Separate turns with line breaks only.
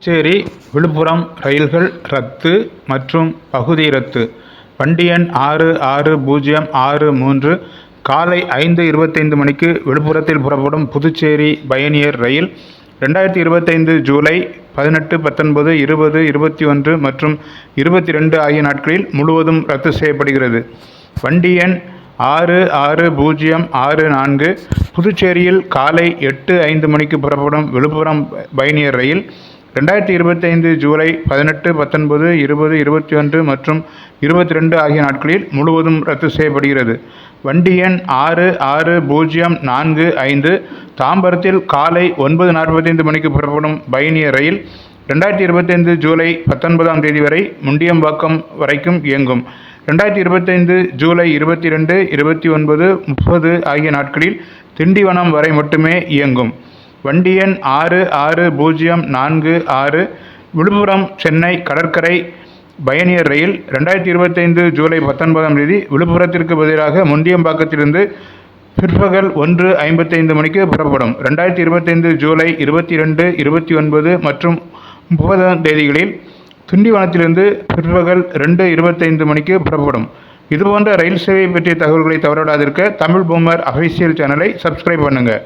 புதுச்சேரி விழுப்புரம் ரயில்கள் ரத்து மற்றும் பகுதி ரத்து. வண்டி எண் 6606 காலை 5:25 மணிக்கு விழுப்புரத்தில் புறப்படும் புதுச்சேரி பயணியர் ரயில் 2025 ஜூலை 18, 19, 20, 21 மற்றும் 22 ஆகிய நாட்களில் முழுவதும் ரத்து செய்யப்படுகிறது. வண்டி எண் 6606 புதுச்சேரியில் காலை 8:05 மணிக்கு புறப்படும் விழுப்புரம் பயணியர் ரயில் 2025 ஜூலை 18, 19, 20, 21 மற்றும் 22 ஆகிய நாட்களில் முழுவதும் ரத்து செய்யப்படுகிறது. வண்டி எண் 6604 தாம்பரத்தில் காலை 9:45 மணிக்கு புறப்படும் பயணியர் ரயில் 2025 ஜூலை 19ஆம் தேதி வரை முண்டியம்பாக்கம் வரைக்கும் இயங்கும். 2025 ஜூலை 22, 29, 30 ஆகிய நாட்களில் திண்டிவனம் வரை மட்டுமே இயங்கும். வண்டி எண் 6604 விழுப்புரம் சென்னை கடற்கரை பயணியர் ரயில் 2025 ஜூலை 19ஆம் தேதி விழுப்புரத்திற்கு பதிலாக முண்டியம்பாக்கத்திலிருந்து பிற்பகல் 1:55 மணிக்கு புறப்படும். 2025 ஜூலை 22, 29 மற்றும் 30ஆம் தேதிகளில் திண்டிவனத்திலிருந்து பிற்பகல் 2:25 மணிக்கு புறப்படும். இதுபோன்ற ரயில் சேவை பற்றிய தகவல்களை தவறவிடாதிருக்க தமிழ் பூமர் அஃபிஷியல் சேனலை சப்ஸ்கிரைப் பண்ணுங்கள்.